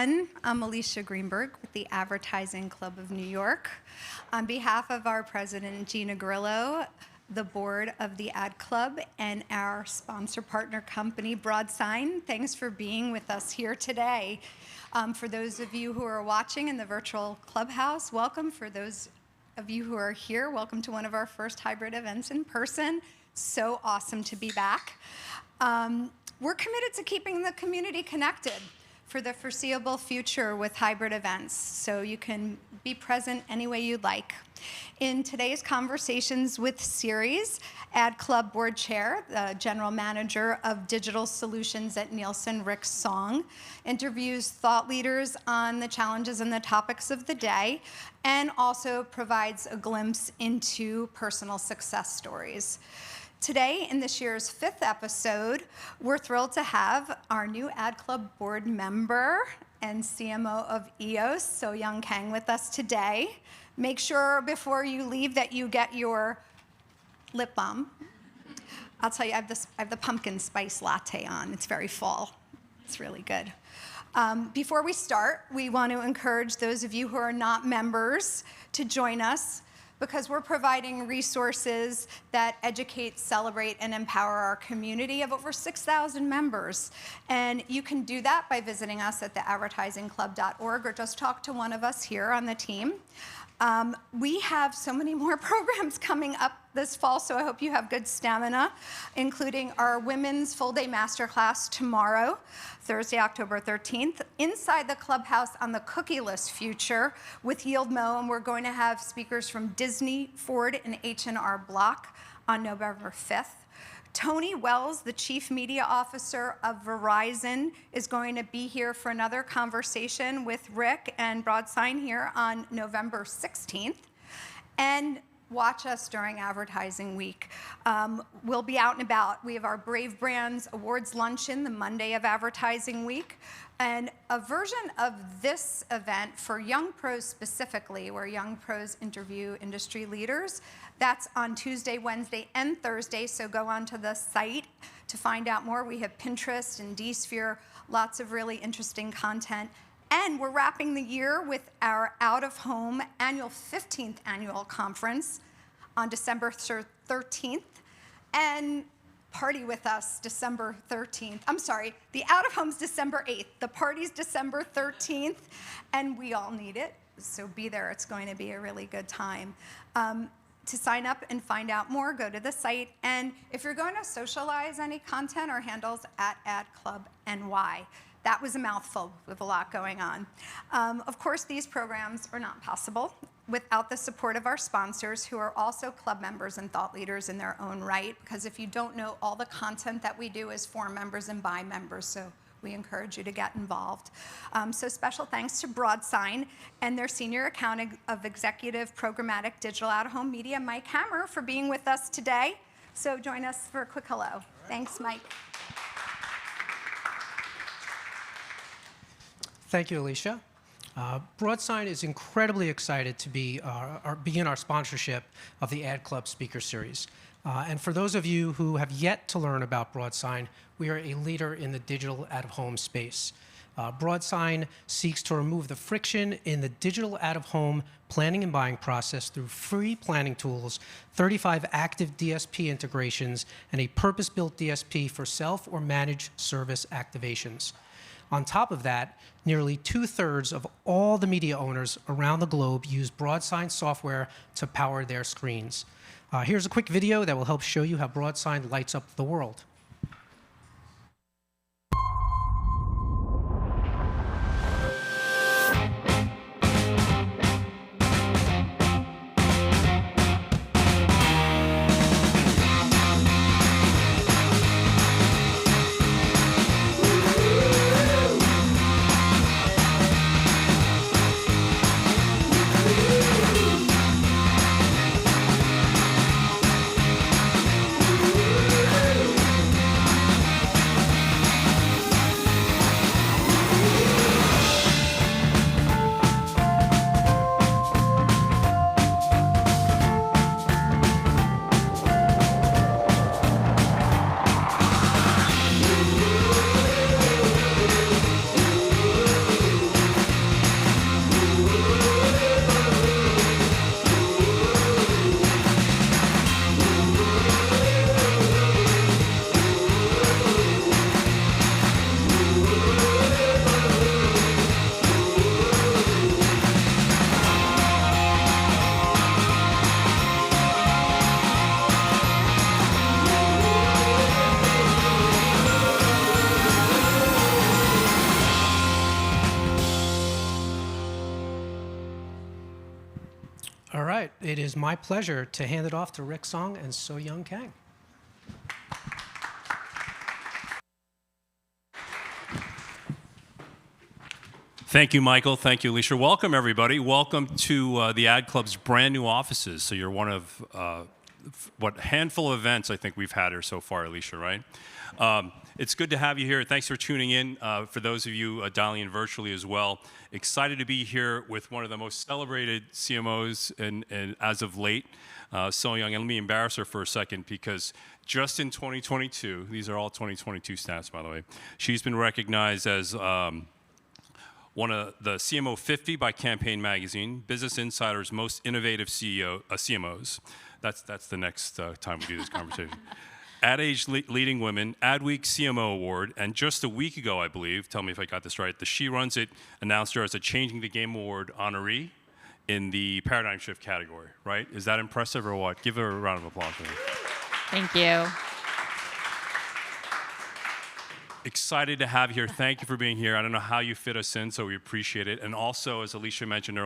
everyone. I'm Alicia Greenberg with the Advertising Club of New York. On behalf of our president, Gina Grillo, the board of the Ad Club, and our sponsor partner company, Broadsign, thanks for being with us here today. For those of you who are watching in the virtual clubhouse, welcome. For those of you who are here, welcome to one of our first hybrid events in person. So awesome to be back. We're committed to keeping the community connected for the foreseeable future with hybrid events, so you can be present any way you'd like. In today's Conversations with series, Ad Club Board Chair, the General Manager of Digital Solutions at Nielsen, Rick Soyoung, interviews thought leaders on the challenges and the topics of the day, and also provides a glimpse into personal success stories. Today, in this year's 5th episode, we're thrilled to have our new Ad Club board member and CMO of EOS, Soyoung Kang, with us today. Make sure before you leave that you get your lip balm. I'll tell you, I have the pumpkin spice latte on. It's very fall. It's really good. Before we start, we want to encourage those of you who are not members to join us, because we're providing resources that educate, celebrate, and empower our community of over 6,000 members. And you can do that by visiting us at theadvertisingclub.org or just talk to one of us here on the team. We have so many more programs coming up this fall, so I hope you have good stamina, including our Women's Full Day Masterclass tomorrow, Thursday, October 13th, inside the clubhouse on the cookieless future with Yield Mo, and we're going to have speakers from Disney, Ford, and H&R Block on November 5th. Tony Wells, the Chief Media Officer of Verizon, is going to be here for another conversation with Rick and Broadsign here on November 16th. And watch us during Advertising Week. We'll be out and about. We have our Brave Brands Awards Luncheon the Monday of Advertising Week. And a version of this event for young pros specifically, where young pros interview industry leaders, that's on Tuesday, Wednesday, and Thursday, so go onto the site to find out more. We have Pinterest and dSphere, lots of really interesting content. And we're wrapping the year with our out-of-home annual 15th annual conference on December 13th. And party with us December 13th. I'm sorry, the out-of-home's December 8th. The party's December 13th, and we all need it. So be there. It's going to be a really good time. To sign up and find out more, go to the site. And if you're going to socialize any content, our handle's at AdClubNY. That was a mouthful with a lot going on. Of course, these programs are not possible without the support of our sponsors, who are also club members and thought leaders in their own right, because if you don't know, all the content that we do is for members and by members, so we encourage you to get involved. So special thanks to Broadsign and their Senior Accountant of Executive Programmatic Digital Out-of-Home Media, Mike Hammer, for being with us today. So join us for a quick hello. Right. Thanks, Mike. Thank you, Alicia. Broadsign is incredibly excited to begin our sponsorship of the Ad Club Speaker Series. And for those of you who have yet to learn about Broadsign, we are a leader in the digital out-of-home space. Broadsign seeks to remove the friction in the digital out-of-home planning and buying process through free planning tools, 35 active DSP integrations, and a purpose-built DSP for self or managed service activations. On top of that, nearly 2/3 of all the media owners around the globe use Broadsign software to power their screens. Here's a quick video that will help show you how Broadsign lights up the world. All right, it is my pleasure to hand it off to Rick Song and Soyoung Kang. Thank you, Michael. Thank you, Alicia. Welcome, everybody. Welcome to the Ad Club's brand new offices. So you're one of what handful of events I think we've had here so far, Alicia, right? It's good to have you here. Thanks for tuning in. For those of you dialing in virtually as well, excited to be here with one of the most celebrated CMOs and as of late, Soyoung. And let me embarrass her for a second because just in 2022, these are all 2022 stats, by the way, she's been recognized as one of the CMO 50 by Campaign Magazine, Business Insider's most innovative CMOs. That's the next time we do this conversation. Ad Age Leading Women, Adweek CMO Award, and just a week ago, I believe, tell me if I got this right, the She Runs It announced her as a Changing the Game Award honoree in the Paradigm Shift category, right? Is that impressive or what? Give her a round of applause. Thank you. Excited to have you here. Thank you for being here. I don't know how you fit us in, so we appreciate it. And also, as Alicia mentioned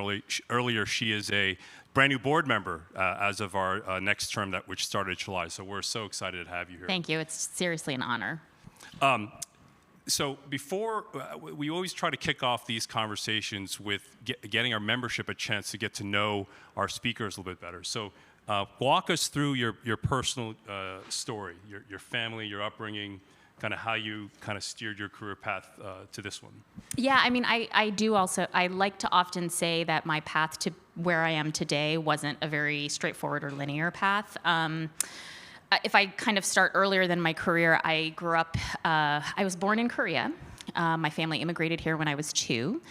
earlier, she is a brand new board member as of our next term, which started July. So we're so excited to have you here. Thank you. It's seriously an honor. So before, we always try to kick off these conversations with getting our membership a chance to get to know our speakers a little bit better. So walk us through your personal story, your family, your upbringing, kind of how you kind of steered your career path to this one. Yeah, I mean, I like to often say that my path to where I am today wasn't a very straightforward or linear path. If I kind of start earlier than my career, I grew up, I was born in Korea. My family immigrated here when I was 2.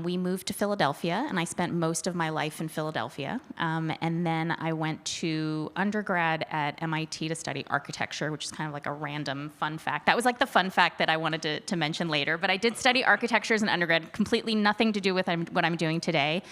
We moved to Philadelphia, and I spent most of my life in Philadelphia. And then I went to undergrad at MIT to study architecture, which is kind of like a random fun fact. That was like the fun fact that I wanted to mention later. But I did study architecture as an undergrad, completely nothing to do with what I'm doing today.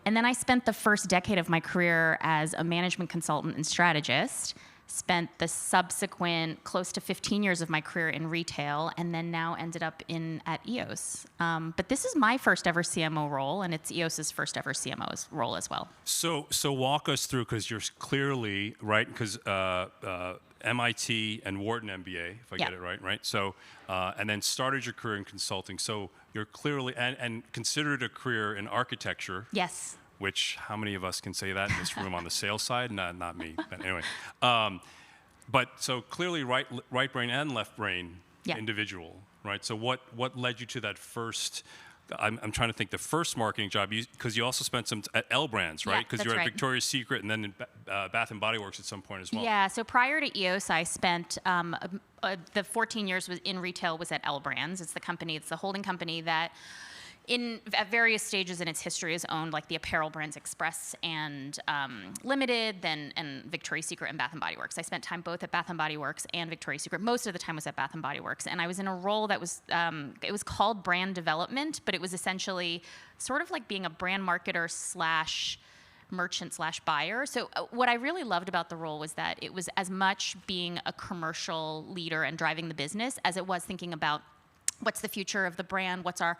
And then I spent the first decade of my career as a management consultant and strategist. Spent the subsequent close to 15 years of my career in retail, and then now ended up at EOS. But this is my first ever CMO role, and it's EOS's first ever CMO role as well. So walk us through, because you're clearly, right, because MIT and Wharton MBA, if I get it right? So, and then started your career in consulting. So you're clearly, and considered a career in architecture. Yes. Which, how many of us can say that in this room on the sales side? Not me, but anyway. But so clearly right brain and left brain individual, right? So what led you to that first, I'm trying to think, the first marketing job, because you also spent some at L Brands, right? Because you were at Victoria's Secret and then in Bath & Body Works at some point as well. Yeah, so prior to EOS, I spent the 14 years in retail was at L Brands. It's the holding company that at various stages in its history has owned like the apparel brands Express and Limited, and Victoria's Secret and Bath & Body Works. I spent time both at Bath & Body Works and Victoria's Secret. Most of the time was at Bath & Body Works. And I was in a role that was, it was called brand development, but it was essentially sort of like being a brand marketer / merchant / buyer. So what I really loved about the role was that it was as much being a commercial leader and driving the business as it was thinking about what's the future of the brand? What's our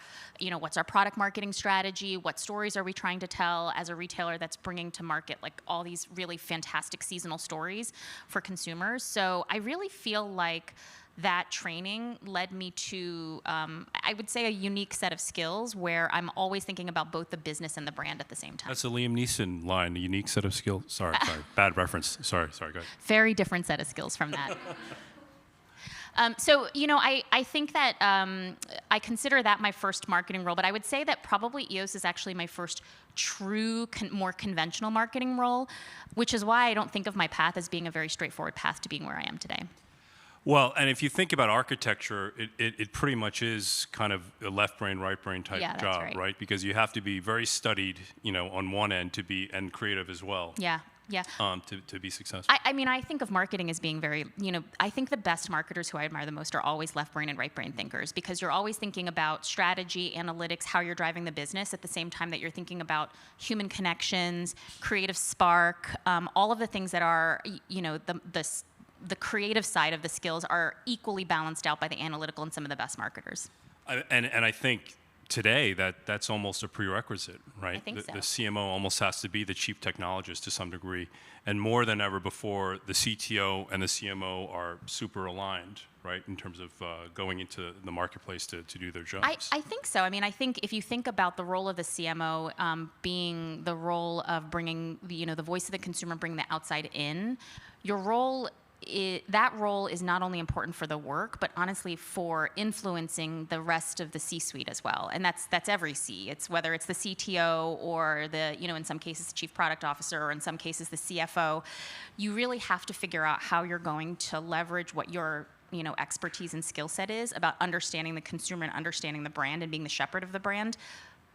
product marketing strategy? What stories are we trying to tell as a retailer that's bringing to market like all these really fantastic seasonal stories for consumers? So I really feel like that training led me to, I would say, a unique set of skills where I'm always thinking about both the business and the brand at the same time. That's a Liam Neeson line, a unique set of skills. Sorry, bad reference. Sorry, go ahead. Very different set of skills from that. So, I think that I consider that my first marketing role, but I would say that probably EOS is actually my first true, more conventional marketing role, which is why I don't think of my path as being a very straightforward path to being where I am today. Well, and if you think about architecture, it pretty much is kind of a left brain, right brain type job, right? Because you have to be very studied, on one end and creative as well. Yeah. To be successful. I mean, I think of marketing as being very, I think the best marketers who I admire the most are always left brain and right brain thinkers, because you're always thinking about strategy, analytics, how you're driving the business at the same time that you're thinking about human connections, creative spark, all of the things that are, the creative side of the skills are equally balanced out by the analytical and some of the best marketers. And I think today that's almost a prerequisite, right? I think so. The CMO almost has to be the chief technologist to some degree, and more than ever before, the CTO and the CMO are super aligned, right, in terms of going into the marketplace to do their jobs. I think so. I mean, I think if you think about the role of the CMO being the role of bringing the voice of the consumer, bringing the outside in, your role. That role is not only important for the work, but honestly for influencing the rest of the C-suite as well. And that's every C. It's whether it's the CTO or in some cases the chief product officer, or in some cases the CFO. You really have to figure out how you're going to leverage what your expertise and skill set is about understanding the consumer and understanding the brand and being the shepherd of the brand,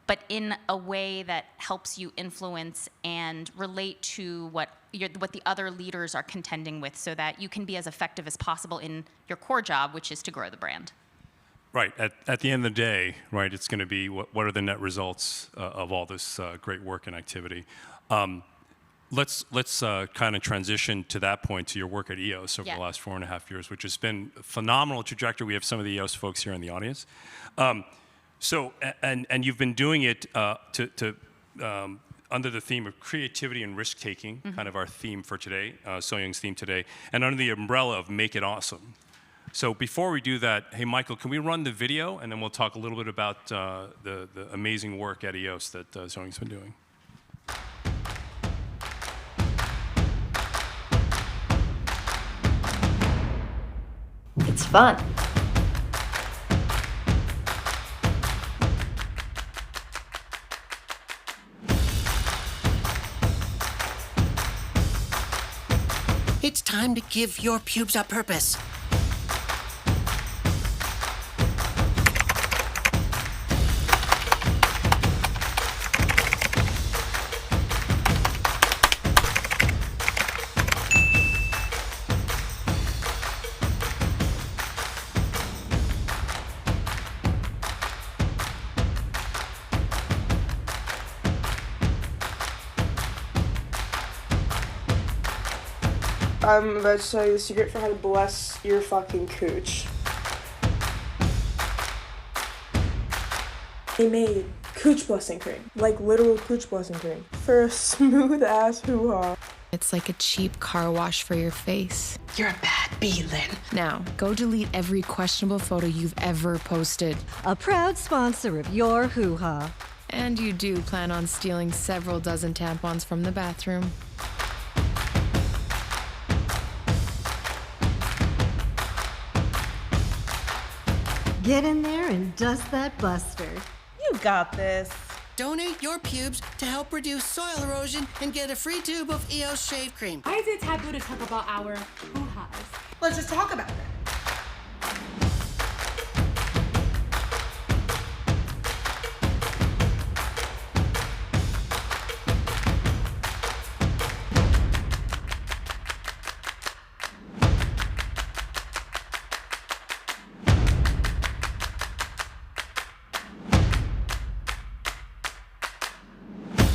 but in a way that helps you influence and relate to what the other leaders are contending with, so that you can be as effective as possible in your core job, which is to grow the brand. Right. At the end of the day, right, it's going to be what are the net results of all this great work and activity. Let's kind of transition to that point, to your work at EOS over the last 4.5 years, which has been a phenomenal trajectory. We have some of the EOS folks here in the audience. So you've been doing it under the theme of creativity and risk-taking, kind of our theme for today, Soyoung's theme today, and under the umbrella of Make It Awesome. So before we do that, hey, Michael, can we run the video, and then we'll talk a little bit about the amazing work at EOS that Soyoung's been doing. It's fun. It's time to give your pubes a purpose. I'm about to tell you the secret for how to bless your fucking cooch. They made cooch blessing cream, like literal cooch blessing cream, for a smooth ass hoo-ha. It's like a cheap car wash for your face. You're a bad bee, Lynn. Now, go delete every questionable photo you've ever posted. A proud sponsor of your hoo-ha. And you do plan on stealing several dozen tampons from the bathroom. Get in there and dust that buster. You got this. Donate your pubes to help reduce soil erosion and get a free tube of EOS shave cream. Why is it taboo to talk about our hoo-has? Let's just talk about it.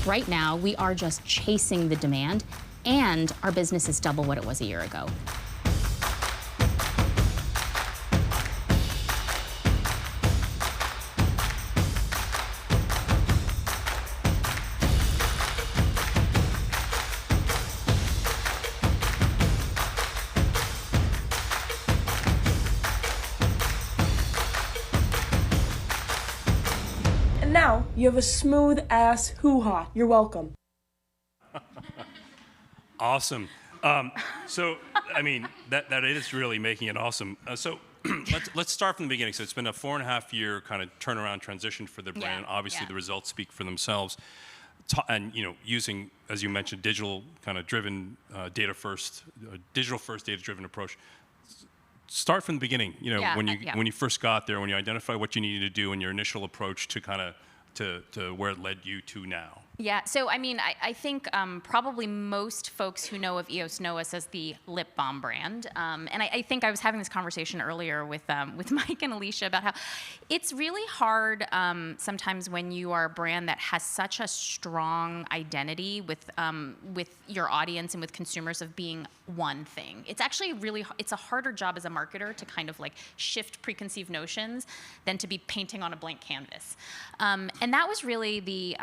Right now, we are just chasing the demand, and our business is double what it was a year ago. Now, you have a smooth ass hoo-ha. You're welcome. Awesome. So, I mean, that is really making it awesome. So let's start from the beginning. So it's been a 4.5 year kind of turnaround transition for the brand. Obviously, the results speak for themselves. And using, as you mentioned, digital kind of driven digital first data driven approach. Start from the beginning. When you first got there, when you identify what you needed to do, and your initial approach to kind of to where it led you to now. Yeah, so I mean, I think probably most folks who know of EOS know us as the lip balm brand, and I think I was having this conversation earlier with Mike and Alicia about how it's really hard sometimes when you are a brand that has such a strong identity with your audience and with consumers of being one thing. It's actually it's a harder job as a marketer to kind of like shift preconceived notions than to be painting on a blank canvas, and that was really the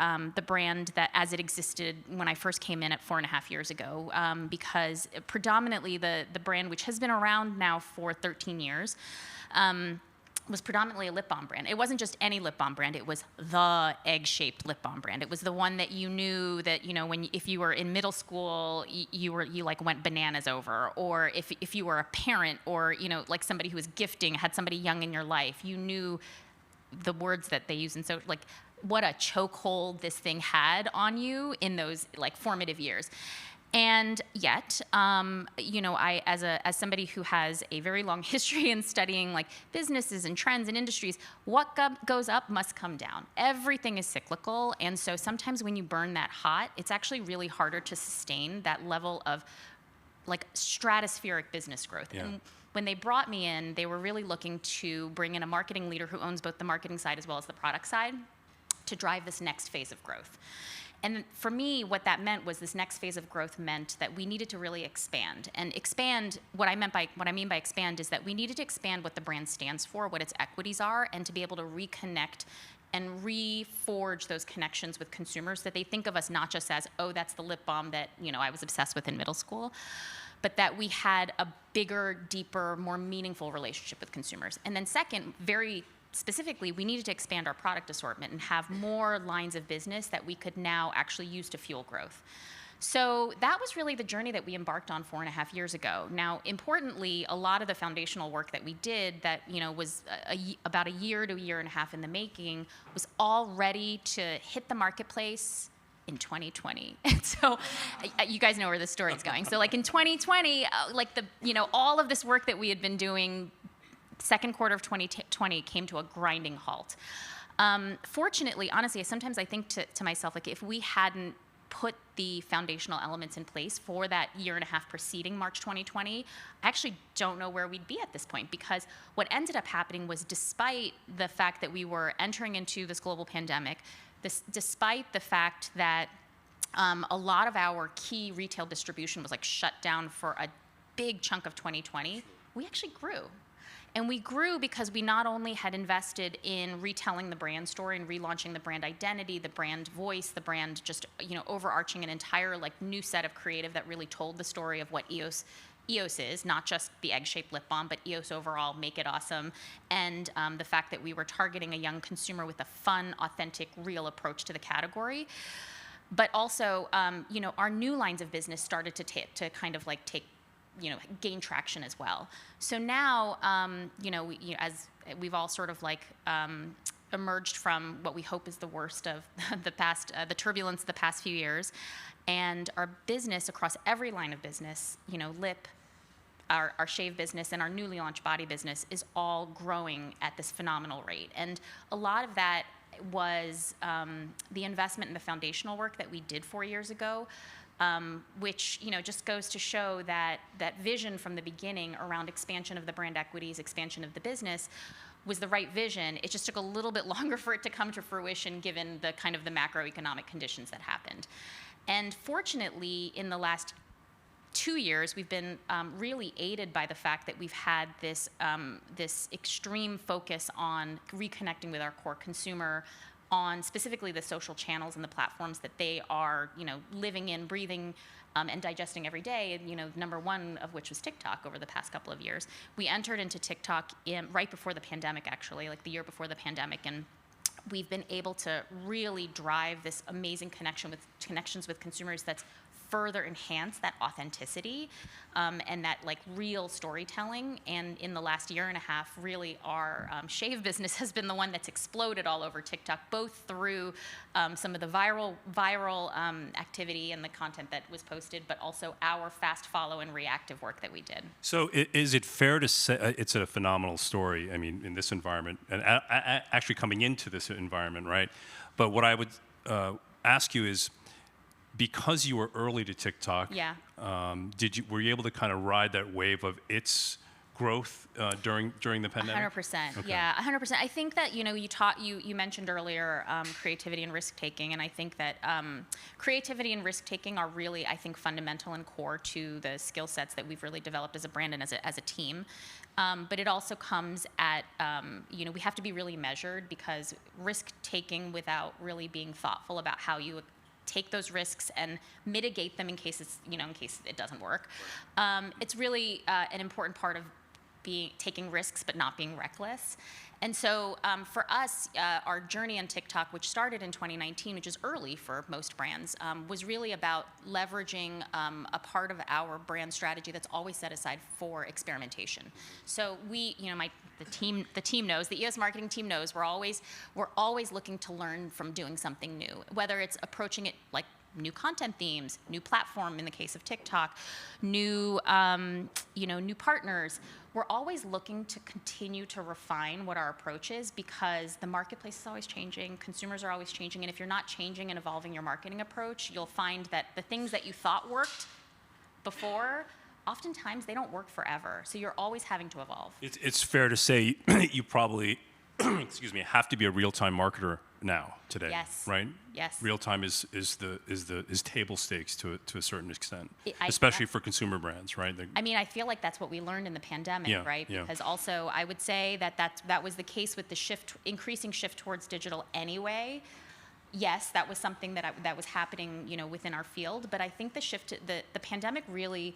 brand that as it existed when I first came in at 4.5 years ago, because predominantly the brand, which has been around now for 13 years, was predominantly a lip balm brand. It wasn't just any lip balm brand, it was the egg-shaped lip balm brand. It was the one that you knew that, if you were in middle school, you like went bananas over, or if you were a parent or, like somebody who was gifting, had somebody young in your life, you knew the words that they use. And so like what a chokehold this thing had on you in those like formative years. And yet, I, as somebody who has a very long history in studying like businesses and trends and industries, what goes up must come down. Everything is cyclical. And so sometimes when you burn that hot, it's actually really harder to sustain that level of like stratospheric business growth. Yeah. And when they brought me in, they were really looking to bring in a marketing leader who owns both the marketing side as well as the product side to drive this next phase of growth. And for me, what that meant was this next phase of growth meant that we needed to really expand. And expand, what I mean by expand is that we needed to expand what the brand stands for, what its equities are, and to be able to reconnect and reforge those connections with consumers, that they think of us not just as, oh, that's the lip balm that I was obsessed with in middle school, but that we had a bigger, deeper, more meaningful relationship with consumers. And then second, very specifically, we needed to expand our product assortment and have more lines of business that we could now actually use to fuel growth. So that was really the journey that we embarked on 4.5 years ago. Now, importantly, a lot of the foundational work that we did that was about a year to a year and a half in the making was all ready to hit the marketplace in 2020. And so you guys know where this story is going. So like in 2020, all of this work that we had been doing second quarter of 2020 came to a grinding halt. Fortunately, honestly, sometimes I think to myself, like if we hadn't put the foundational elements in place for that year and a half preceding March 2020, I actually don't know where we'd be at this point, because what ended up happening was, despite the fact that we were entering into this global pandemic, despite the fact that a lot of our key retail distribution was like shut down for a big chunk of 2020, we actually grew. And we grew because we not only had invested in retelling the brand story and relaunching the brand identity, the brand voice, the brand just, overarching an entire like new set of creative that really told the story of what EOS is, not just the egg-shaped lip balm, but EOS overall, make it awesome. And the fact that we were targeting a young consumer with a fun, authentic, real approach to the category. But also, our new lines of business started to kind of like gain traction as well. So now, as we've all sort of like emerged from what we hope is the worst of the turbulence of the past few years, and our business across every line of business, lip, our shave business, and our newly launched body business is all growing at this phenomenal rate. And a lot of that was the investment in the foundational work that we did 4 years ago, which just goes to show that vision from the beginning around expansion of the brand equities, expansion of the business, was the right vision. It just took a little bit longer for it to come to fruition, given the kind of the macroeconomic conditions that happened. And fortunately, in the last 2 years, we've been really aided by the fact that we've had this extreme focus on reconnecting with our core consumer, on specifically the social channels and the platforms that they are, living in, breathing, and digesting every day. Number one of which was TikTok over the past couple of years. We entered into TikTok right before the pandemic, actually, like the year before the pandemic, and we've been able to really drive this amazing connections with consumers that's further enhance that authenticity and that like real storytelling. And in the last year and a half, really our shave business has been the one that's exploded all over TikTok, both through some of the viral activity and the content that was posted, but also our fast follow and reactive work that we did. So is it fair to say it's a phenomenal story? I mean, in this environment, and actually coming into this environment, right? But what I would ask you is, because you were early to TikTok, Yeah. were you able to kind of ride that wave of its growth during the pandemic? 100%. Okay. Yeah, 100%. I think that you mentioned earlier creativity and risk taking, and I think that creativity and risk taking are really, I think, fundamental and core to the skill sets that we've really developed as a brand and as a team. But it also comes at we have to be really measured, because risk taking without really being thoughtful about how you take those risks and mitigate them in case it doesn't work. It's really an important part of taking risks but not being reckless. And so for us, our journey on TikTok, which started in 2019, which is early for most brands, was really about leveraging a part of our brand strategy that's always set aside for experimentation. So the team knows, the EOS marketing team knows, we're always looking to learn from doing something new, whether it's approaching it like new content themes, new platform in the case of TikTok, new partners. We're always looking to continue to refine what our approach is, because the marketplace is always changing, consumers are always changing, and if you're not changing and evolving your marketing approach, you'll find that the things that you thought worked before, oftentimes they don't work forever. So you're always having to evolve. It's fair to say you probably, excuse me, have to be a real-time marketer now today. Yes. Right. Yes. Real time is table stakes to a certain extent, I especially for consumer brands, right? I feel like that's what we learned in the pandemic, right? Yeah. Because also, I would say that was the case with the increasing shift towards digital anyway. Yes, that was something that was happening, within our field. But I think the pandemic really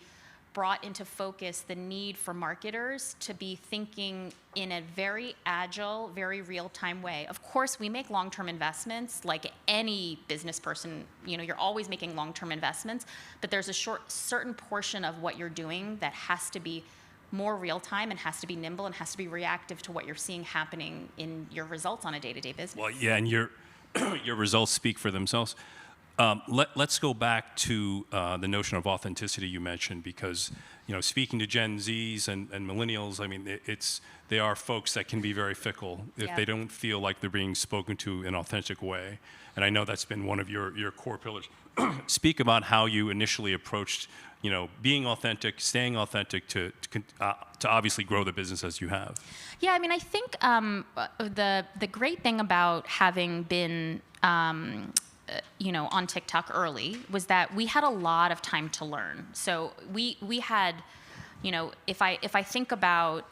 brought into focus the need for marketers to be thinking in a very agile, very real-time way. Of course, we make long-term investments, like any business person, you're always making long-term investments, but there's a certain portion of what you're doing that has to be more real-time and has to be nimble and has to be reactive to what you're seeing happening in your results on a day-to-day business. Well, yeah, and your results speak for themselves. Let's go back to the notion of authenticity you mentioned, because speaking to Gen Zs and millennials, they are folks that can be very fickle if they don't feel like they're being spoken to in an authentic way. And I know that's been one of your core pillars. Speak about how you initially approached being authentic, staying authentic to obviously grow the business as you have. Yeah, I think the great thing about having been on TikTok early was that we had a lot of time to learn. So we had, if I think about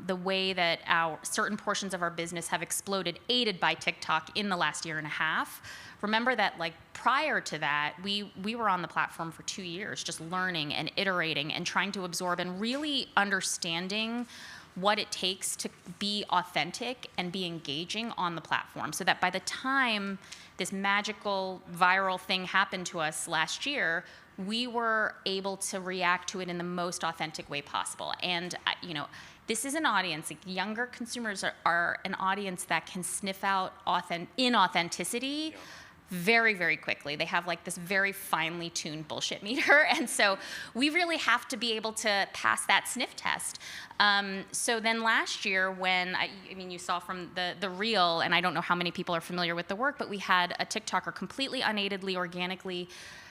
the way that certain portions of our business have exploded, aided by TikTok in the last year and a half. Remember that, prior to that, we were on the platform for 2 years, just learning and iterating and trying to absorb and really understanding what it takes to be authentic and be engaging on the platform, so that by the time this magical viral thing happened to us last year, we were able to react to it in the most authentic way possible. And this is an audience, younger consumers are an audience that can sniff out inauthenticity very, very quickly. They have this very finely tuned bullshit meter. And so we really have to be able to pass that sniff test. So then last year when, you saw from the reel, and I don't know how many people are familiar with the work, but we had a TikToker completely unaidedly, organically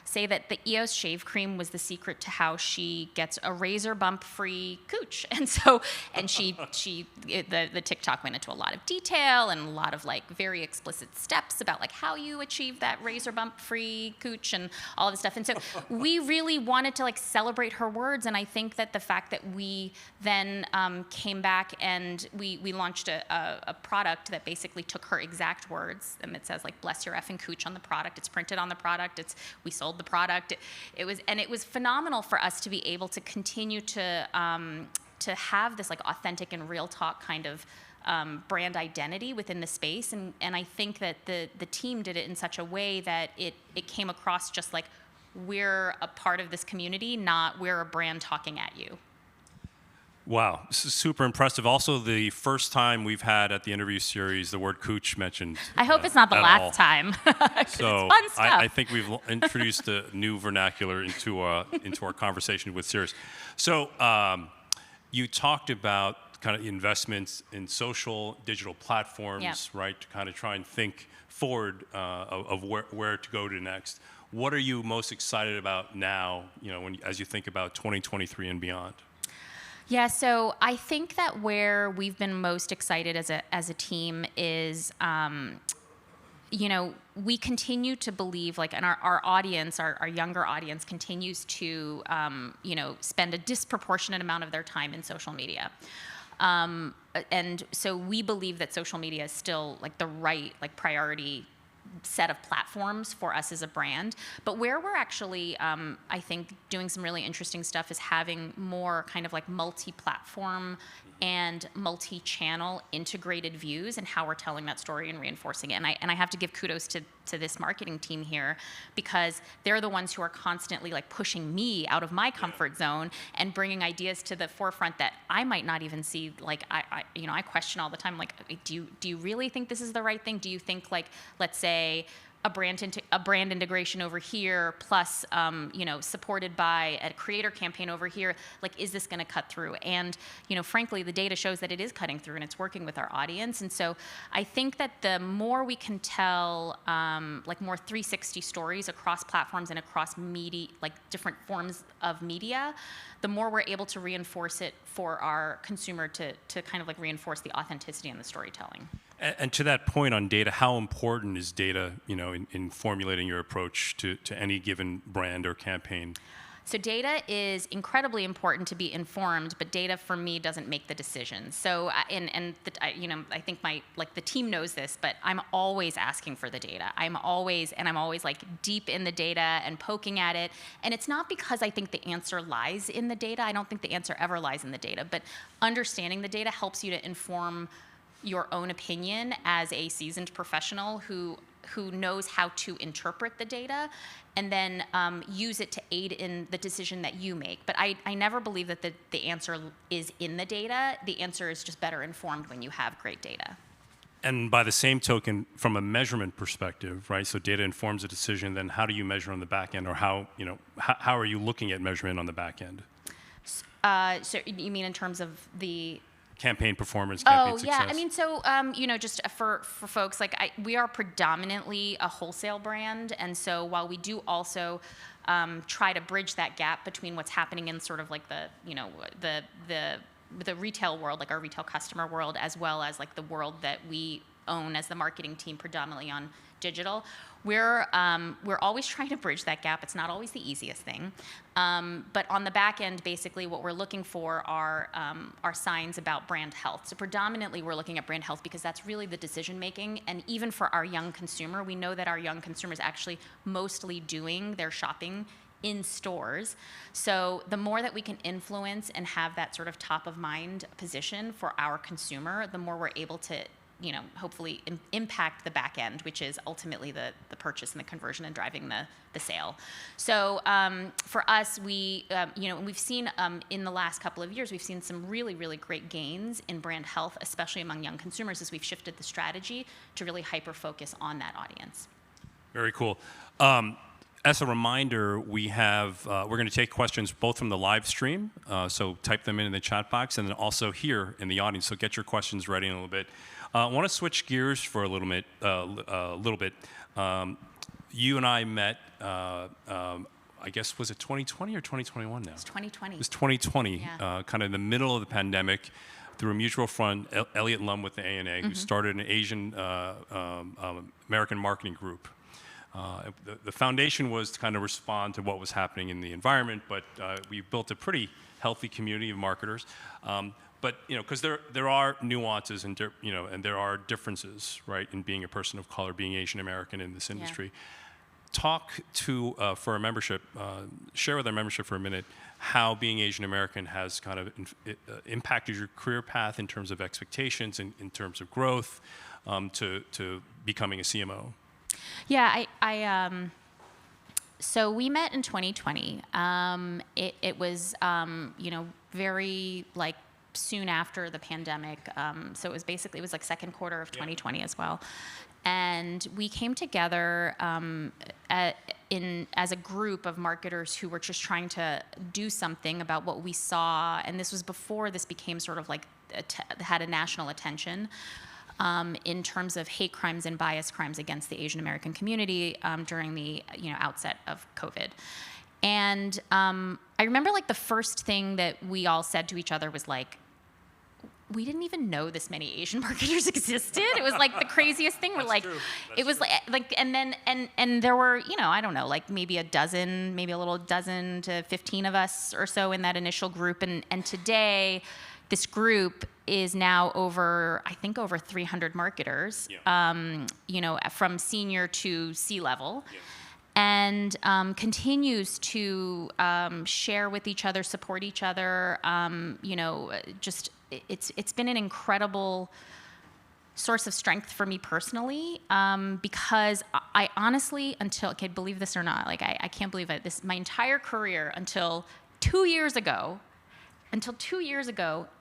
say that the EOS shave cream was the secret to how she gets a razor bump free cooch. And so, the TikTok went into a lot of detail and a lot of very explicit steps about how you achieve that razor bump free cooch and all of this stuff. And so we really wanted to celebrate her words. And I think that the fact that we then came back and we launched a product that basically took her exact words, and it says bless your effing cooch on the product. It's printed on the product. We sold the product. It was phenomenal for us to be able to continue to have this authentic and real talk kind of brand identity within the space. And I think that the team did it in such a way that it came across just we're a part of this community, not we're a brand talking at you. Wow, this is super impressive. Also, the first time we've had at the interview series the word cooch mentioned. I hope it's not the last time. So it's fun stuff. I think we've introduced a new vernacular into our conversation with Sirius. So you talked about kind of investments in social, digital platforms, right, to kind of try and think forward of where to go to next. What are you most excited about now, as you think about 2023 and beyond? Yeah, so I think that where we've been most excited as a team is, we continue to believe, and our audience, our younger audience, continues to, spend a disproportionate amount of their time in social media. And so we believe that social media is still the right priority set of platforms for us as a brand. But where we're actually, I think, doing some really interesting stuff is having more kind of multi-platform and multi-channel integrated views and how we're telling that story and reinforcing it. And I have to give kudos to this marketing team here, because they're the ones who are constantly pushing me out of my comfort zone and bringing ideas to the forefront that I might not even see. I question all the time, do you really think this is the right thing? Do you think let's say a brand integration over here, plus supported by a creator campaign over here, is this going to cut through? And frankly, the data shows that it is cutting through and it's working with our audience. And so I think that the more we can tell more 360 stories across platforms and across media, different forms of media, the more we're able to reinforce it for our consumer to kind of reinforce the authenticity and the storytelling. And to that point on data, how important is data, in formulating your approach to any given brand or campaign? So data is incredibly important to be informed, but data for me doesn't make the decision. So I think the team knows this, but I'm always asking for the data. I'm always deep in the data and poking at it. And it's not because I think the answer lies in the data. I don't think the answer ever lies in the data, but understanding the data helps you to inform your own opinion as a seasoned professional who knows how to interpret the data and then use it to aid in the decision that you make. But I never believe that the answer is in the data. The answer is just better informed when you have great data. And by the same token, from a measurement perspective, right? So data informs a decision, then how do you measure on the back end, or how are you looking at measurement on the back end? So you mean in terms of the campaign performance, campaign success? Oh, yeah. I mean, so, just for folks, we are predominantly a wholesale brand. And so while we do also try to bridge that gap between what's happening in sort of the retail world, our retail customer world, as well as the world that we own as the marketing team predominantly on digital, we're always trying to bridge that gap. It's not always the easiest thing. But on the back end, basically what we're looking for are signs about brand health. So predominantly we're looking at brand health because that's really the decision making. And even for our young consumer, we know that our young consumer is actually mostly doing their shopping in stores. So the more that we can influence and have that sort of top of mind position for our consumer, the more we're able to hopefully impact the back end, which is ultimately the purchase and the conversion and driving the sale. So for us, we've seen in the last couple of years, we've seen some really, really great gains in brand health, especially among young consumers, as we've shifted the strategy to really hyper-focus on that audience. Very cool. As a reminder, we're going to take questions both from the live stream, so type them in the chat box, and then also here in the audience. So get your questions ready in a little bit. I want to switch gears for a little bit. You and I met, I guess, was it 2020 or 2021 now? It's 2020. It was 2020, yeah. Kind of in the middle of the pandemic, through a mutual friend, Elliot Lum with the ANA, who started an Asian American marketing group. The foundation was to kind of respond to what was happening in the environment, but we built a pretty healthy community of marketers. But because there are nuances and there are differences, right, in being a person of color, being Asian American in this industry. Yeah. Talk to for our membership, share with our membership for a minute how being Asian American has kind of impacted your career path in terms of expectations, in terms of growth, to becoming a CMO. Yeah, so we met in 2020. It was very soon after the pandemic. So it was second quarter of 2020 as well. And we came together as a group of marketers who were just trying to do something about what we saw. And this was before this became sort of had a national attention in terms of hate crimes and bias crimes against the Asian American community during the outset of COVID. And I remember like the first thing that we all said to each other was like, we didn't even know this many Asian marketers existed. It was like the craziest thing. We're like, it was like, and then, and there were, I don't know, like maybe a little dozen to 15 of us or so in that initial group. And today, this group is now over 300 marketers, from senior to C-level. Yeah. And continues to share with each other, support each other. It's been an incredible source of strength for me personally, because I honestly, believe this or not, like I can't believe it. My entire career until 2 years ago,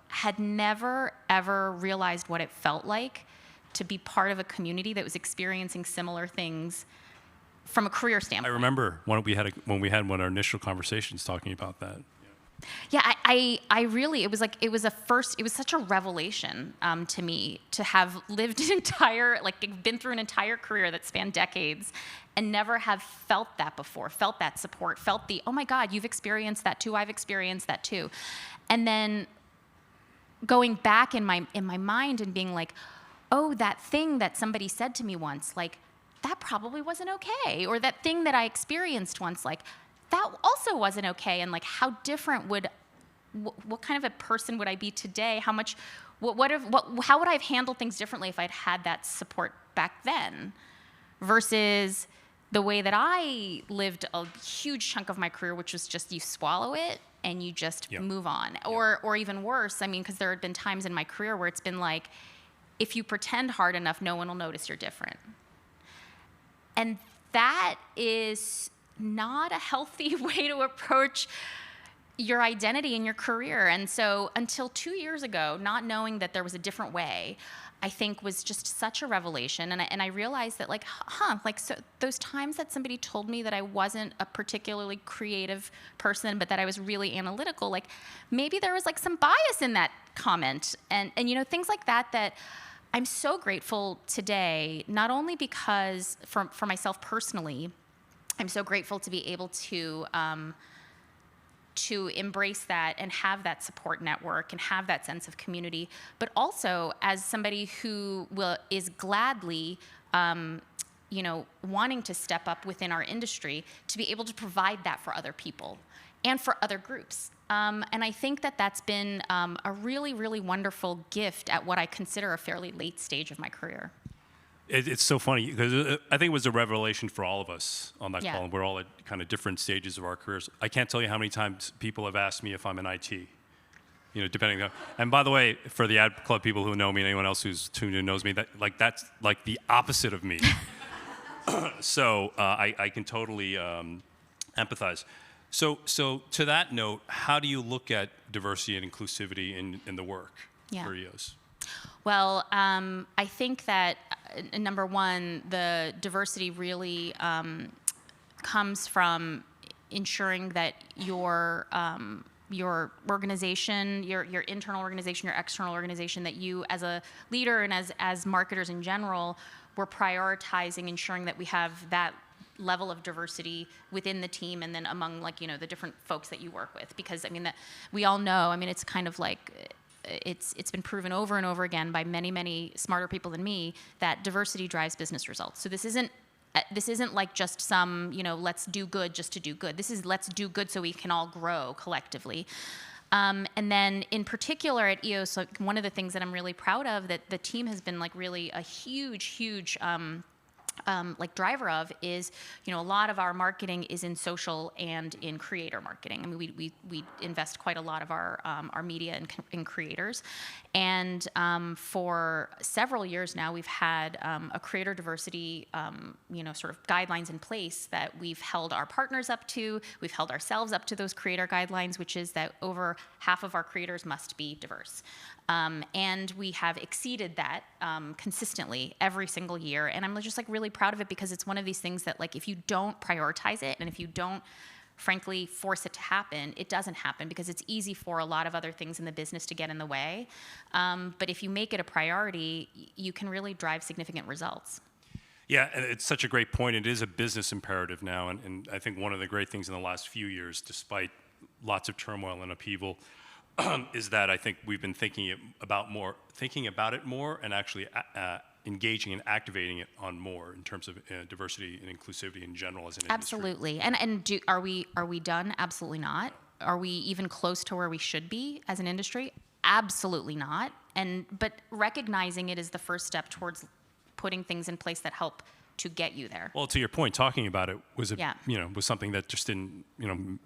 had never ever realized what it felt like to be part of a community that was experiencing similar things from a career standpoint. I remember when we had one of our initial conversations talking about that. Yeah, I really, it was such a revelation to me to have lived been through an entire career that spanned decades and never have felt that before, felt that support, felt oh my God, you've experienced that too, I've experienced that too. And then going back in my mind and being like, oh, that thing that somebody said to me once, like, that probably wasn't okay. Or that thing that I experienced once, like, that also wasn't okay. And like, how different what kind of a person would I be today? How would I have handled things differently if I'd had that support back then versus the way that I lived a huge chunk of my career, which was just you swallow it and you just move on. Or even worse, because there had been times in my career where it's been like, if you pretend hard enough, no one will notice you're different. And that is not a healthy way to approach your identity in your career. And so until 2 years ago, not knowing that there was a different way, I think was just such a revelation. And I realized that so those times that somebody told me that I wasn't a particularly creative person, but that I was really analytical, like maybe there was like some bias in that comment and things like that I'm so grateful today, not only because for myself personally, I'm so grateful to be able to embrace that and have that support network and have that sense of community, but also as somebody who is gladly, wanting to step up within our industry to be able to provide that for other people and for other groups. And I think that that's been a really, really wonderful gift at what I consider a fairly late stage of my career. It's so funny because I think it was a revelation for all of us on that call, and we're all at kind of different stages of our careers. I can't tell you how many times people have asked me if I'm in IT, depending on. And by the way, for the ad club people who know me and anyone else who's tuned in knows me, that's like the opposite of me. So I can totally empathize. So to that note, how do you look at diversity and inclusivity in the work for EOS? Well, I think that number one, the diversity really comes from ensuring that your organization, your internal organization, your external organization, that you as a leader and as marketers in general, we're prioritizing ensuring that we have that level of diversity within the team and then among the different folks that you work with, because that we all know, it's kind of like it's been proven over and over again by many, many smarter people than me that diversity drives business results. So this isn't like just some let's do good just to do good. This is let's do good so we can all grow collectively. And then in particular at EOS, one of the things that I'm really proud of that the team has been really a huge driver of is, a lot of our marketing is in social and in creator marketing. We invest quite a lot of our media in creators. And for several years now, we've had a creator diversity, sort of guidelines in place that we've held our partners up to. We've held ourselves up to those creator guidelines, which is that over half of our creators must be diverse. And we have exceeded that consistently every single year. And I'm just really proud of it because it's one of these things that if you don't prioritize it and if you don't frankly, force it to happen, it doesn't happen because it's easy for a lot of other things in the business to get in the way. But if you make it a priority, you can really drive significant results. Yeah, and it's such a great point. It is a business imperative now, and I think one of the great things in the last few years, despite lots of turmoil and upheaval, is that I think we've been thinking about it more, and actually engaging and activating it on more in terms of diversity and inclusivity in general as an industry. Absolutely. And are we done? Absolutely not. Are we even close to where we should be as an industry? Absolutely not. But recognizing it is the first step towards putting things in place that help to get you there. Well, to your point, talking about it was was something that just didn't,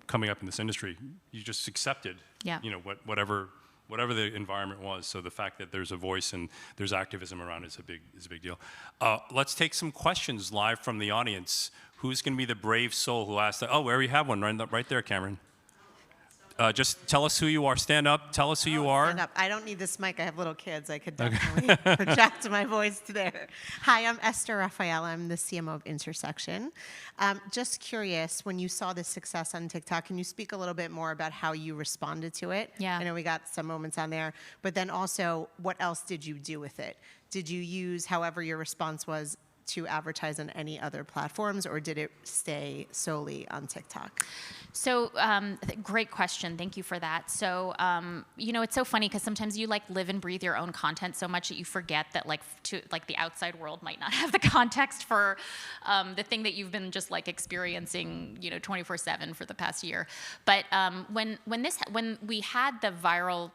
coming up in this industry, you just accepted, whatever the environment was. So the fact that there's a voice and there's activism around it is a big deal. Let's take some questions live from the audience. Who's going to be the brave soul who asked that? Oh, we already have one right there, Cameron. Just tell us who you are. Stand up. Tell us who you are. Stand up. I don't need this mic. I have little kids. I could definitely project my voice to there. Hi, I'm Esther Raphael. I'm the CMO of Intersection. Just curious, when you saw the success on TikTok, can you speak a little bit more about how you responded to it? Yeah. I know we got some moments on there, but then also, what else did you do with it? Did you use, however your response was, to advertise on any other platforms, or did it stay solely on TikTok? So great question. Thank you for that. So, it's so funny because sometimes you live and breathe your own content so much that you forget that the outside world might not have the context for the thing that you've been just experiencing, 24/7 for the past year. But when we had the viral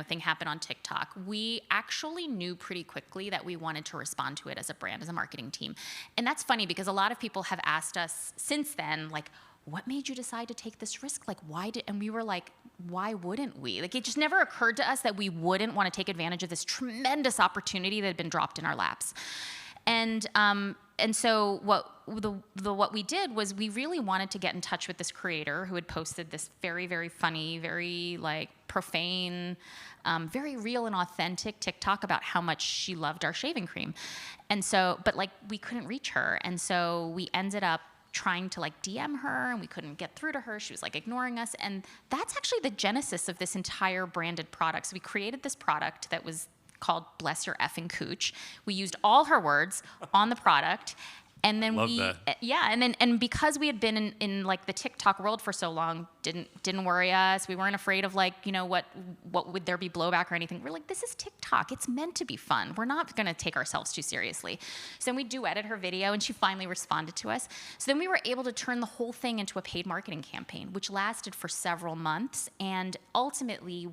thing happen on TikTok, we actually knew pretty quickly that we wanted to respond to it as a brand, as a marketing team. And that's funny because a lot of people have asked us since then, what made you decide to take this risk? And we were like, why wouldn't we? It just never occurred to us that we wouldn't want to take advantage of this tremendous opportunity that had been dropped in our laps. And so what we did was we really wanted to get in touch with this creator who had posted this very, very funny, very profane, very real and authentic TikTok about how much she loved our shaving cream. And so, but we couldn't reach her. And so we ended up trying to DM her, and we couldn't get through to her. She was ignoring us. And that's actually the genesis of this entire branded product. So we created this product that was called Bless Your Effing Cooch. We used all her words on the product. And then and because we had been in the TikTok world for so long, didn't worry us. We weren't afraid of what would there be blowback or anything. We're this is TikTok. It's meant to be fun. We're not going to take ourselves too seriously. So then we duetted her video, and she finally responded to us. So then we were able to turn the whole thing into a paid marketing campaign, which lasted for several months. And ultimately,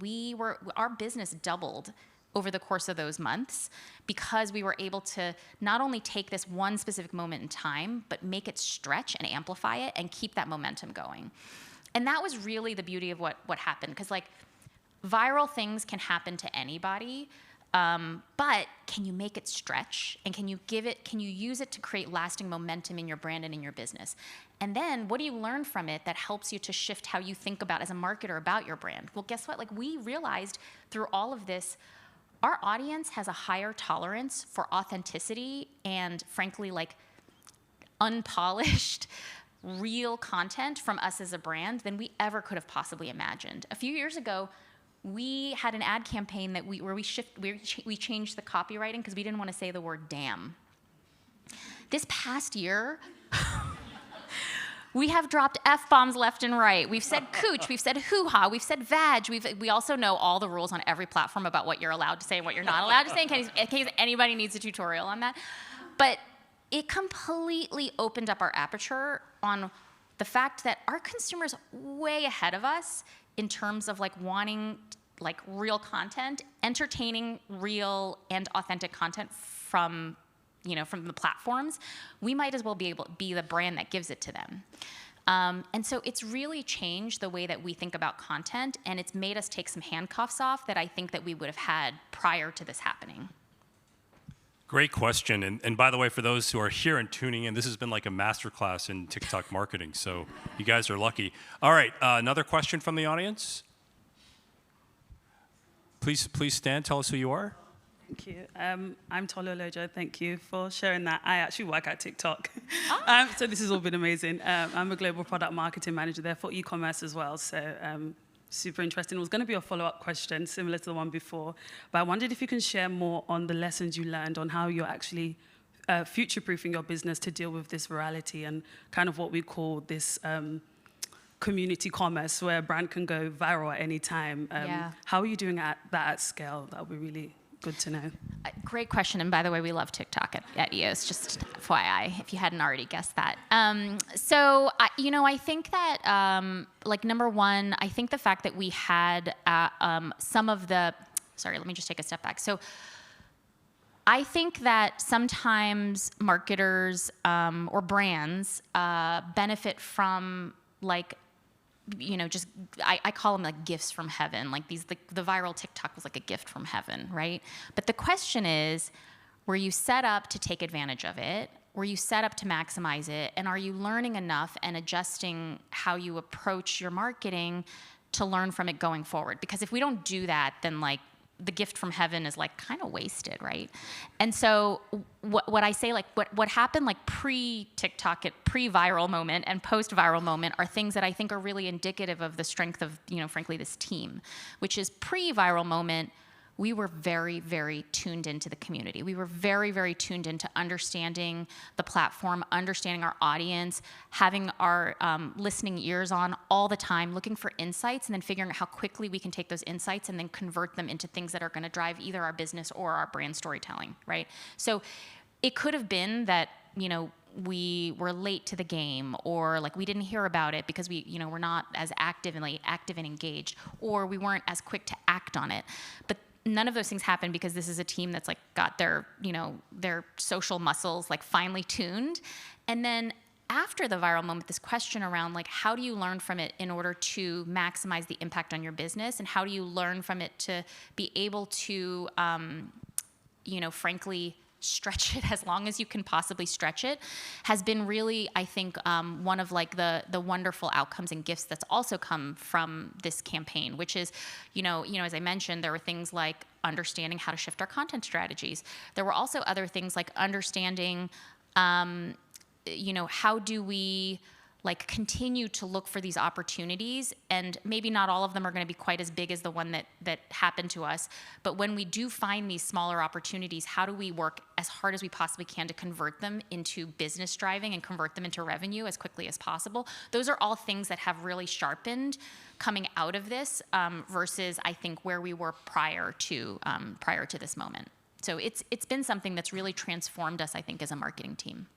our business doubled over the course of those months because we were able to not only take this one specific moment in time, but make it stretch and amplify it and keep that momentum going. And that was really the beauty of what happened, because viral things can happen to anybody, but can you make it stretch, and can you use it to create lasting momentum in your brand and in your business? And then what do you learn from it that helps you to shift how you think about as a marketer about your brand? Well, guess what? We realized through all of this, our audience has a higher tolerance for authenticity and, frankly, unpolished, real content from us as a brand than we ever could have possibly imagined. A few years ago, we had an ad campaign where we changed the copywriting because we didn't want to say the word damn. This past year, we have dropped F-bombs left and right. We've said cooch, we've said hoo-ha, we've said vag. We also know all the rules on every platform about what you're allowed to say and what you're not allowed to say in case anybody needs a tutorial on that. But it completely opened up our aperture on the fact that our consumers way ahead of us in terms of wanting real content, entertaining real and authentic content from the platforms. We might as well be the brand that gives it to them. And so it's really changed the way that we think about content, and it's made us take some handcuffs off that I think that we would have had prior to this happening. Great question. And by the way, for those who are here and tuning in, this has been like a masterclass in TikTok marketing, so you guys are lucky. All right, another question from the audience? Please stand, tell us who you are. Thank you. I'm Tolu Olojo. Thank you for sharing that. I actually work at TikTok. So this has all been amazing. I'm a global product marketing manager there for e-commerce as well. So super interesting. It was going to be a follow-up question similar to the one before. But I wondered if you can share more on the lessons you learned on how you're actually future-proofing your business to deal with this virality and kind of what we call this community commerce where a brand can go viral at any time. How are you doing that at scale? That would be really good to know. Great question. And by the way, we love TikTok at EOS, just FYI, if you hadn't already guessed that. I think that, number one, I think the fact that we had some of the, sorry, let me just take a step back. So I think that sometimes marketers or brands benefit from I call them like gifts from heaven. Like the viral TikTok was like a gift from heaven, right? But the question is, were you set up to take advantage of it? Were you set up to maximize it? And are you learning enough and adjusting how you approach your marketing to learn from it going forward? Because if we don't do that, then the gift from heaven is kind of wasted, right? And so what I say, what happened pre-TikTok, pre-viral moment and post-viral moment are things that I think are really indicative of the strength of, frankly, this team, which is pre-viral moment, we were very, very tuned into the community. We were very, very tuned into understanding the platform, understanding our audience, having our listening ears on all the time, looking for insights, and then figuring out how quickly we can take those insights and then convert them into things that are going to drive either our business or our brand storytelling, right? So it could have been that, we were late to the game, or we didn't hear about it because we're not as active and engaged, or we weren't as quick to act on it. But none of those things happen because this is a team that's got their social muscles finely tuned. And then after the viral moment, this question around how do you learn from it in order to maximize the impact on your business, and how do you learn from it to be able to, frankly, stretch it as long as you can possibly stretch it, has been really, I think, one of the wonderful outcomes and gifts that's also come from this campaign, which is, as I mentioned, there were things like understanding how to shift our content strategies. There were also other things like understanding, how do we continue to look for these opportunities, and maybe not all of them are going to be quite as big as the one that happened to us, but when we do find these smaller opportunities, how do we work as hard as we possibly can to convert them into business driving and convert them into revenue as quickly as possible? Those are all things that have really sharpened coming out of this versus I think where we were prior to this moment. So it's been something that's really transformed us, I think, as a marketing team.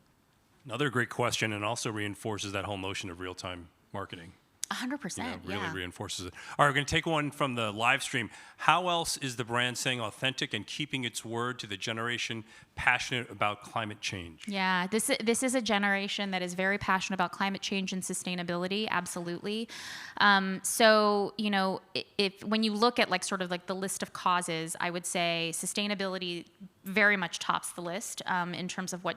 Another great question, and also reinforces that whole notion of real-time marketing. 100%, really reinforces it. All right, we're going to take one from the live stream. How else is the brand staying authentic and keeping its word to the generation passionate about climate change? Yeah, this is a generation that is very passionate about climate change and sustainability, absolutely. If when you look at the list of causes, I would say sustainability very much tops the list in terms of what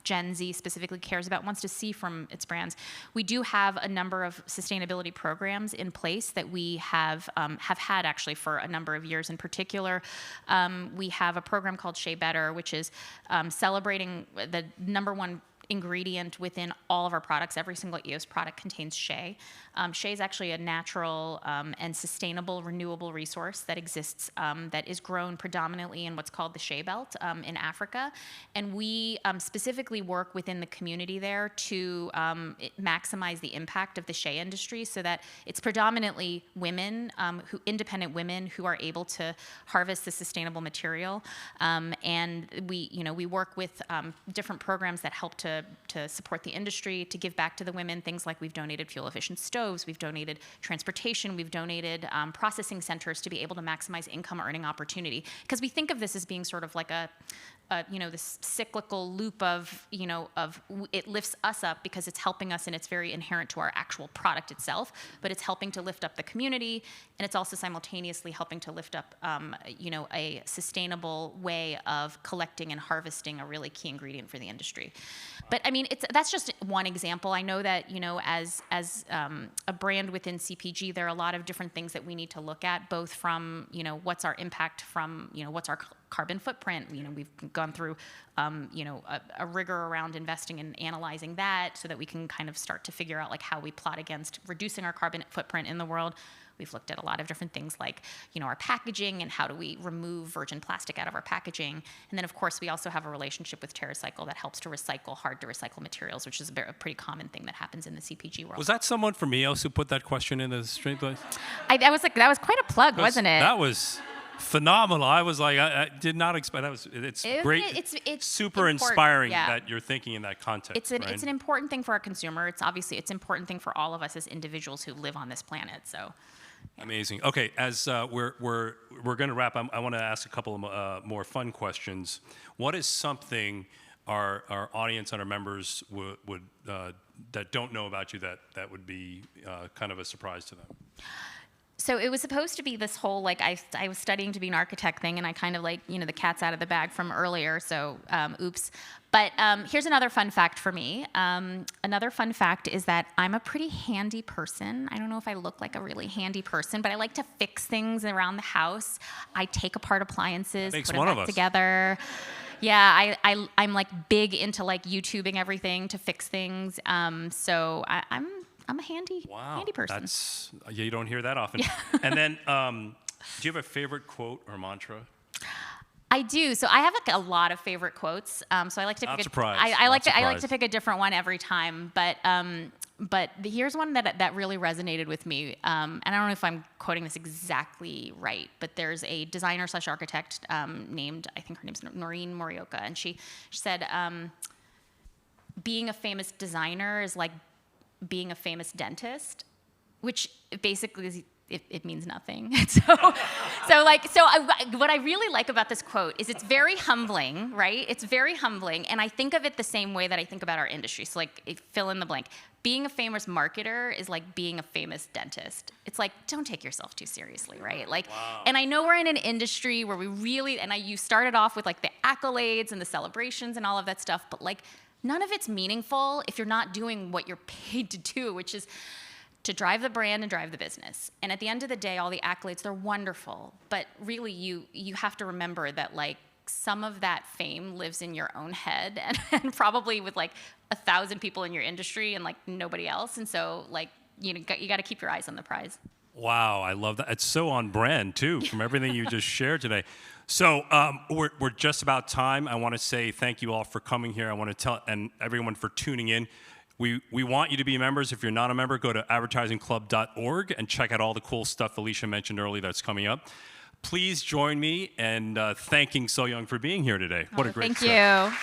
Gen Z specifically cares about, wants to see from its brands. We do have a number of sustainability programs in place that we have had actually for a number of years. In particular, we have a program called Shea Better, which is celebrating the number one ingredient within all of our products. Every single EOS product contains shea. Shea is actually a natural and sustainable, renewable resource that exists, that is grown predominantly in what's called the Shea Belt in Africa. And we specifically work within the community there to maximize the impact of the shea industry, so that it's predominantly women, independent women, who are able to harvest the sustainable material. And we work with different programs that help to support the industry, to give back to the women. Things like we've donated fuel-efficient stoves, we've donated transportation, we've donated processing centers to be able to maximize income earning opportunity. Because we think of this as being sort of like this cyclical loop of it lifts us up because it's helping us and it's very inherent to our actual product itself, but it's helping to lift up the community, and it's also simultaneously helping to lift up a sustainable way of collecting and harvesting a really key ingredient for the industry. But I mean, that's just one example. I know that as a brand within CPG, there are a lot of different things that we need to look at, both from what's our impact from what's our carbon footprint. We've gone through, a rigor around investing and analyzing that so that we can kind of start to figure out like how we plot against reducing our carbon footprint in the world. We've looked at a lot of different things like, our packaging and how do we remove virgin plastic out of our packaging. And then, of course, we also have a relationship with TerraCycle that helps to recycle hard-to-recycle materials, which is a pretty common thing that happens in the CPG world. Was that someone from EOS who put that question in the straight place? That was quite a plug, wasn't it? That was phenomenal. I was like, I did not expect that. It's great. It's super inspiring that you're thinking in that context. It's an important thing for our consumer. It's an important thing for all of us as individuals who live on this planet. So. Yeah. Amazing. Okay, as we're going to wrap, I want to ask a couple of more fun questions. What is something our audience and our members would that don't know about you that would be kind of a surprise to them? So it was supposed to be this whole, like, I was studying to be an architect thing, and I kind of the cat's out of the bag from earlier, so oops. But here's another fun fact for me. Another fun fact is that I'm a pretty handy person. I don't know if I look like a really handy person, but I like to fix things around the house. I take apart appliances, put them back together. Yeah, I'm like big into like YouTubing everything to fix things. So I'm a handy person. You don't hear that often. And then, do you have a favorite quote or mantra? I do. So I have like a lot of favorite quotes. So I like to pick I like to pick a different one every time. But here's one that really resonated with me. And I don't know if I'm quoting this exactly right, but there's a designer/architect named, I think her name's Noreen Morioka, and she said, being a famous designer is like being a famous dentist, which basically is, it means nothing. What I really like about this quote is it's very humbling, right? It's very humbling, and I think of it the same way that I think about our industry. So like, fill in the blank. Being a famous marketer is like being a famous dentist. It's like, don't take yourself too seriously, right? Like, and I know we're in an industry where we really, you started off with like the accolades and the celebrations and all of that stuff, but like, none of it's meaningful if you're not doing what you're paid to do, which is to drive the brand and drive the business. And at the end of the day, all the accolades, they're wonderful, but really you have to remember that like some of that fame lives in your own head and probably with like 1,000 people in your industry and like nobody else. And so like, you got to keep your eyes on the prize. Wow, I love that. It's so on brand too from everything you just shared today. So we're just about time. I want to say thank you all for coming here. I want to tell and everyone for tuning in. We want you to be members. If you're not a member, go to advertisingclub.org and check out all the cool stuff Alicia mentioned earlier that's coming up. Please join me in thanking Soyoung for being here today. What a great Thank you.